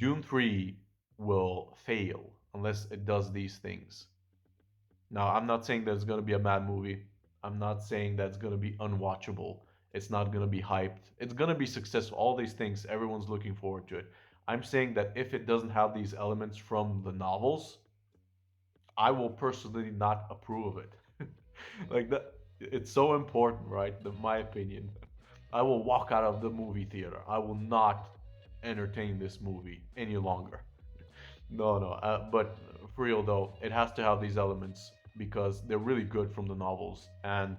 Dune 3 will fail unless it does these things. Now, I'm not saying that it's going to be a bad movie. I'm not saying that it's going to be unwatchable. It's not going to be hyped. It's going to be successful. All these things, everyone's looking forward to it. I'm saying that if it doesn't have these elements from the novels, I will personally not approve of it. Like that, it's so important, right? My opinion. I will walk out of the movie theater. I will not entertain this movie any longer. No, no. But for real though, it has to have these elements because they're really good from the novels, and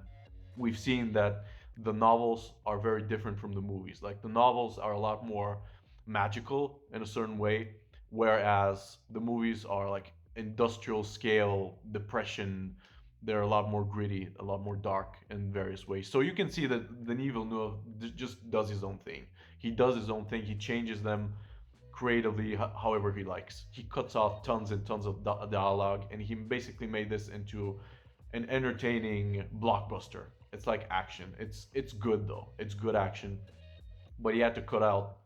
we've seen that the novels are very different from the movies. Like the novels are a lot more magical in a certain way, whereas the movies are like industrial scale depression. They're a lot more gritty, a lot more dark in various ways. So you can see that Denis Villeneuve just does his own thing. He does his own thing. He changes them creatively however he likes. He cuts off tons and tons of dialogue, and he basically made this into an entertaining blockbuster. It's like action. It's good though. It's good action, but he had to cut out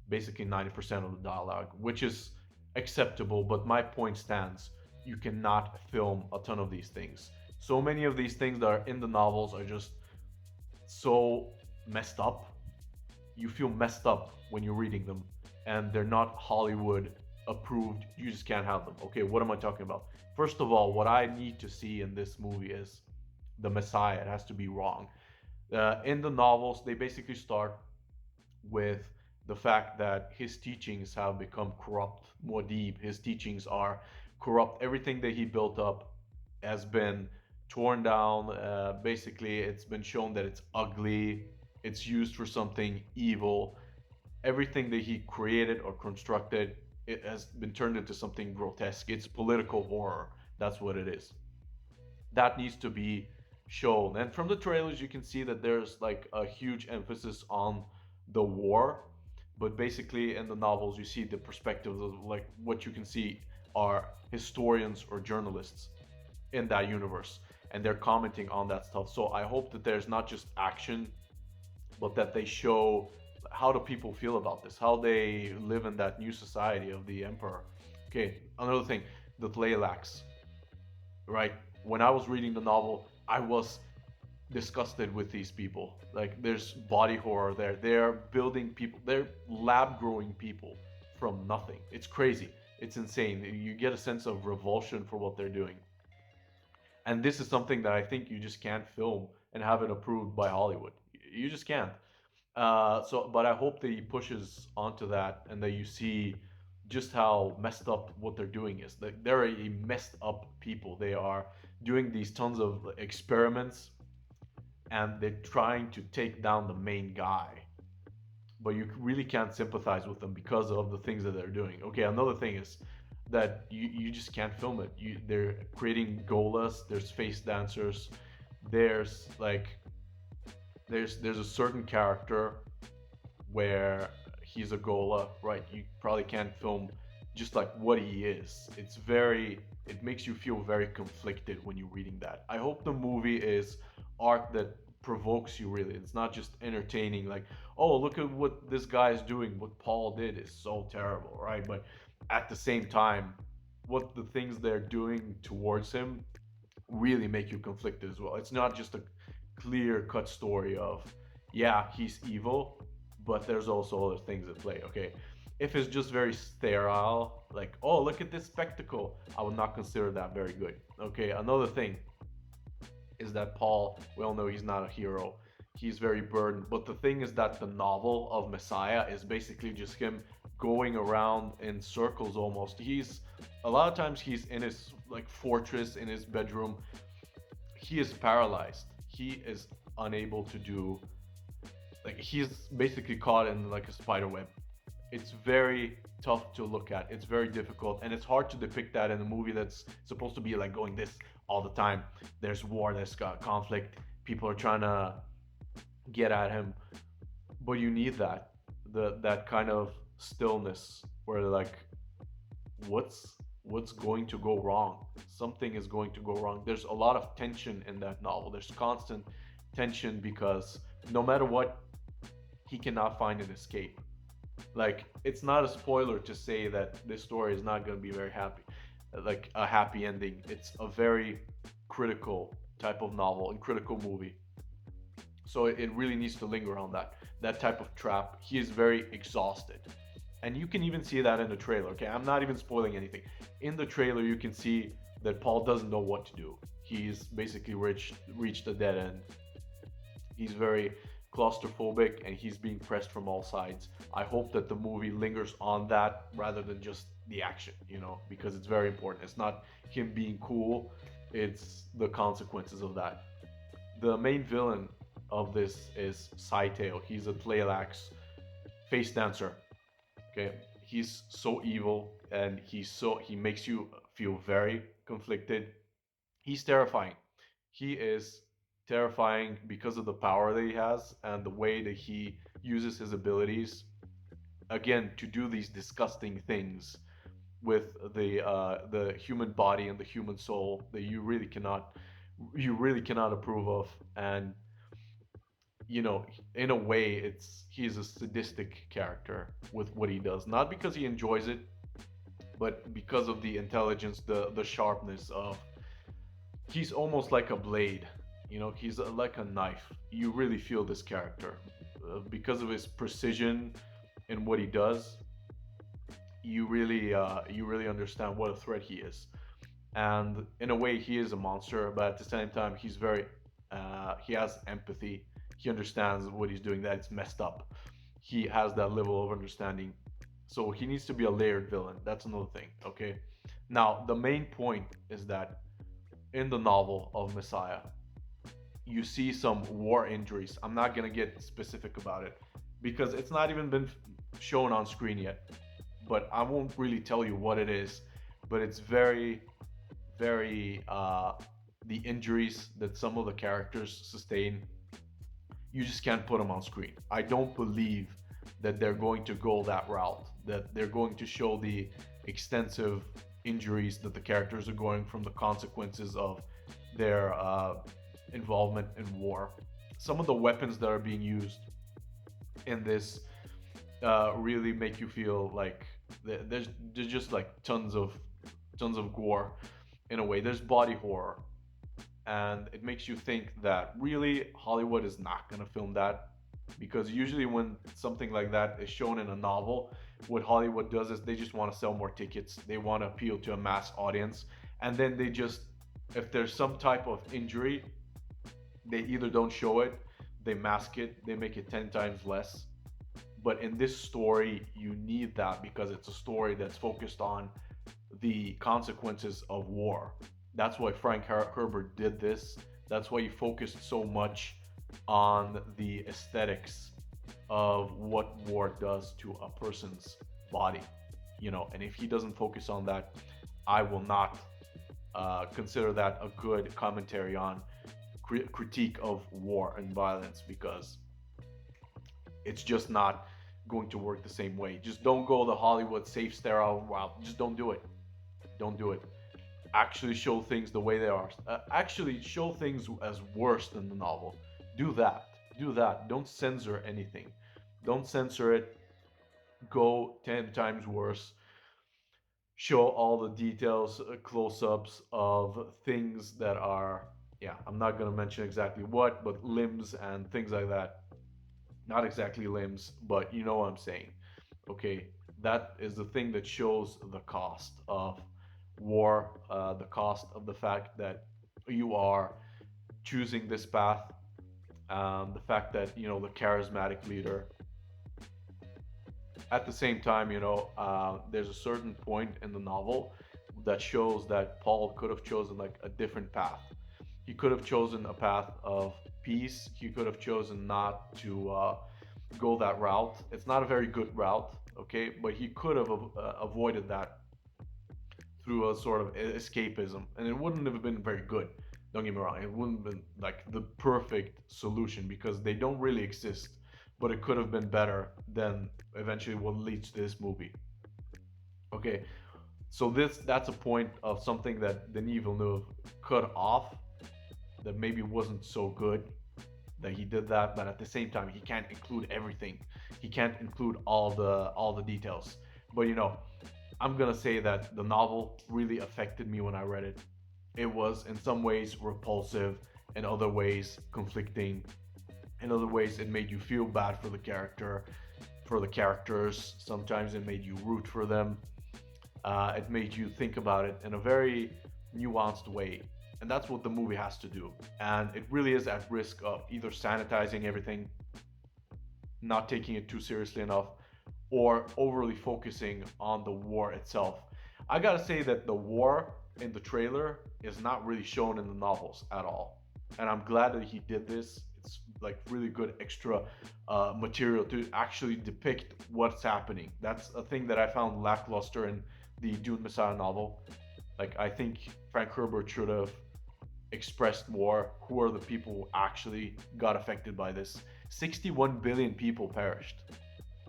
basically 90% of the dialogue, which is acceptable. But my point stands. You cannot film a ton of these things. So many of these things that are in the novels are just so messed up. You feel messed up when you're reading them, and they're not Hollywood approved. You just can't have them. Okay, what am I talking about? First of all, what I need to see in this movie is the Messiah. It has to be wrong. In the novels, they basically start with the fact that his teachings have become corrupt. Muad'Dib, his teachings are corrupt. Everything that he built up has been torn down. Basically, it's been shown that it's ugly. It's used for something evil. Everything that he created or constructed, it has been turned into something grotesque. It's political horror. That's what it is. That needs to be shown. And from the trailers, you can see that there's like a huge emphasis on the war. But basically, in the novels, you see the perspectives of like what you can see are historians or journalists in that universe, and they're commenting on that stuff. So I hope that there's not just action, but that they show how do people feel about this, how they live in that new society of the emperor. Okay, another thing, the Tleilaxu, right? When I was reading the novel, I was disgusted with these people. Like, there's body horror there. They're building people, they're lab growing people from nothing. It's crazy. It's insane. You get a sense of revulsion for what they're doing. And this is something that I think you just can't film and have it approved by Hollywood. You just can't. But I hope that he pushes onto that and that you see just how messed up what they're doing is. They're a messed up people. They are doing these tons of experiments, and they're trying to take down the main guy. But you really can't sympathize with them because of the things that they're doing. Okay, another thing is that you just can't film it. They're creating golas. There's face dancers. There's like there's a certain character where he's a gola, right? You probably can't film just like what he is. It makes you feel very conflicted when you're reading that. I hope the movie is art that provokes you really. It's not just entertaining, like, oh, look at what this guy is doing. What Paul did is so terrible, right? But at the same time, what the things they're doing towards him really make you conflicted as well. It's not just a clear cut story of, yeah, he's evil, but there's also other things at play. Okay, if it's just very sterile, like, oh, look at this spectacle, I would not consider that very good. Okay, another thing is that Paul, we all know he's not a hero. He's very burdened. But the thing is that the novel of Messiah is basically just him going around in circles almost. He's a lot of times he's in his like fortress in his bedroom. He is paralyzed. He is unable to do, like, he's basically caught in like a spider web. It's very tough to look at. It's very difficult, and it's hard to depict that in a movie that's supposed to be like going this all the time. There's war, there's conflict, people are trying to get at him, but you need that kind of stillness where like, what's going to go wrong? Something is going to go wrong. There's a lot of tension in that novel. There's constant tension because no matter what, he cannot find an escape. Like, it's not a spoiler to say that this story is not going to be very happy, like a happy ending. It's a very critical type of novel and critical movie. So it really needs to linger on that type of trap. He is very exhausted, and you can even see that in the trailer. Okay, I'm not even spoiling anything. In the trailer, you can see that Paul doesn't know what to do. He's basically reached a dead end. He's very claustrophobic and he's being pressed from all sides. I hope that the movie lingers on that rather than just the action, because it's very important. It's not him being cool, it's the consequences of that. The main villain of this is Scytale. He's a Tleilaxu face dancer. Okay, he's so evil and he makes you feel very conflicted. He's terrifying. He is terrifying because of the power that he has and the way that he uses his abilities, again, to do these disgusting things with the human body and the human soul that you really cannot approve of. And in a way, he's a sadistic character with what he does, not because he enjoys it, but because of the intelligence, the sharpness of. He's almost like a blade. He's like a knife. You really feel this character because of his precision in what he does. You really understand what a threat he is, and in a way, he is a monster. But at the same time, he has empathy. He understands what he's doing. That it's messed up. He has that level of understanding. So he needs to be a layered villain. That's another thing. Okay. Now the main point is that in the novel of Messiah, you see some war injuries. I'm not gonna get specific about it because it's not even been shown on screen yet. But I won't really tell you what it is. But it's very, very the injuries that some of the characters sustain. You just can't put them on screen. I don't believe that they're going to go that route. That they're going to show the extensive injuries that the characters are going from the consequences of their involvement in war. Some of the weapons that are being used in this really make you feel like there's just like tons of gore. In a way, there's body horror, and it makes you think that really Hollywood is not going to film that, because usually when something like that is shown in a novel, what Hollywood does is they just want to sell more tickets. They want to appeal to a mass audience, and then they just, if there's some type of injury, they either don't show it, they mask it, they make it 10 times less. But in this story, you need that because it's a story that's focused on the consequences of war. That's why Frank Herbert did this. That's why he focused so much on the aesthetics of what war does to a person's body. And if he doesn't focus on that, I will not consider that a good commentary on critique of war and violence, because it's just not going to work the same way. Just don't go the Hollywood safe sterile route. Just don't do it. Don't do it. Actually show things the way they are. Actually show things as worse than the novel. Do that. Do that. Don't censor anything. Don't censor it. Go 10 times worse. Show all the details, close ups of things that are, yeah, I'm not going to mention exactly what, but limbs and things like that. Not exactly limbs, but you know what I'm saying. Okay, that is the thing that shows the cost of war, the cost of the fact that you are choosing this path, the fact that the charismatic leader. At the same time, there's a certain point in the novel that shows that Paul could have chosen like a different path. He could have chosen a path of peace. He could have chosen not to go that route. It's not a very good route, okay, but he could have avoided that through a sort of escapism, and it wouldn't have been very good. Don't get me wrong; it wouldn't have been like the perfect solution because they don't really exist. But it could have been better than eventually what leads to this movie. Okay, so that's a point of something that Denis Villeneuve cut off that maybe wasn't so good that he did that, but at the same time he can't include everything. He can't include all the details. But I'm gonna say that the novel really affected me when I read it. It was in some ways repulsive, in other ways conflicting, in other ways it made you feel bad for the characters. Sometimes it made you root for them. It made you think about it in a very nuanced way. And that's what the movie has to do. And it really is at risk of either sanitizing everything, not taking it too seriously enough, or overly focusing on the war itself. I gotta say that the war in the trailer is not really shown in the novels at all. And I'm glad that he did this. It's like really good extra material to actually depict what's happening. That's a thing that I found lackluster in the Dune Messiah novel. Like, I think Frank Herbert should have expressed more who are the people who actually got affected by this. 61 billion people perished,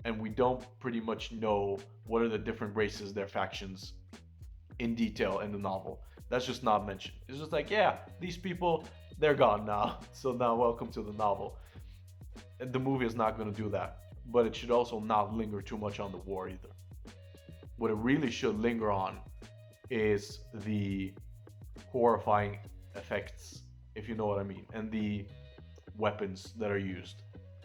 and we don't pretty much know what are the different races, their factions in detail in the novel. That's just not mentioned. It's just like, yeah, these people, they're gone now. So now welcome to the novel. And the movie is not going to do that. But it should also not linger too much on the war either. What it really should linger on is the horrifying effects, if you know what I mean, and the weapons that are used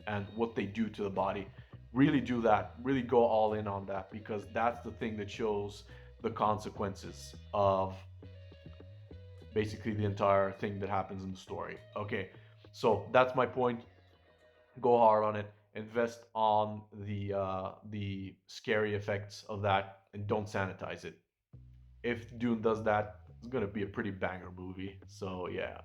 and what they do to the body. Really do that. Really go all in on that, because that's the thing that shows the consequences of basically the entire thing that happens in the story. Okay, so that's my point. Go hard on it. Invest on the scary effects of that, and don't sanitize it. If Dune does that, it's gonna be a pretty banger movie. So yeah.